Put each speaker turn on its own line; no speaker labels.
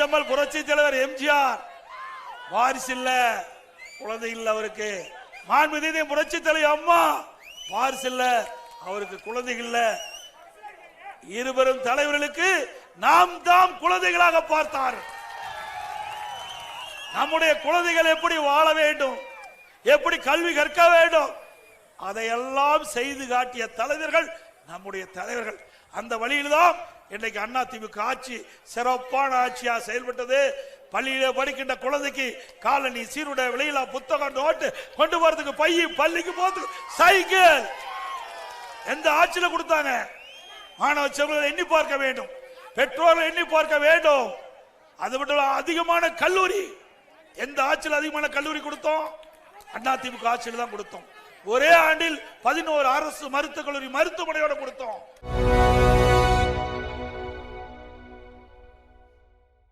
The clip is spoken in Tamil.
பச்சம்மல் புரட்சி தலைவர் எம்ஜிஆர் வாரிசு இல்ல, குழந்தை இல்ல அவருக்கு. மாண்புமிகு புரட்சி தலைவர் அம்மா வாரிசு இல்ல, அவருக்கு குழந்தை இல்ல. இருவரும் தலைவர்களுக்கு நாம் தாம் குழந்தைகளாக பார்த்தார். நம்முடைய குழந்தைகள் எப்படி வாழ வேண்டும், எப்படி கல்வி கற்க வேண்டும், அதையெல்லாம் செய்து காட்டிய தலைவர்கள் நம்முடைய தலைவர்கள். அந்த வழியில்தான் இன்றைக்கு அதிமுக ஆட்சி சிறப்பான ஆட்சியா செயல்பட்டது. பள்ளியில படிக்கின்ற குழந்தைக்கு காலனி, சீருடை, விலையில்லா புத்தகம், நோட்டு, கொண்டு போறதுக்கு பைய, பள்ளிக்கு போறதுக்கு சைக்கிள் எந்த ஆட்சியில கொடுத்தாங்க? மாணவ செல்வங்களை எண்ணி பார்க்க வேண்டும், பெற்றோர்கள் எண்ணி பார்க்க வேண்டும். அது மட்டும் அதிகமான கல்லூரி எந்த ஆட்சியில் அதிகமான கல்லூரி கொடுத்தோம்? அதிமுக ஆட்சியில் தான் கொடுத்தோம். ஒரே ஆண்டில் 11 அரசு மருத்துவக் கல்லூரி மருத்துவமனையோட கொடுத்தோம்.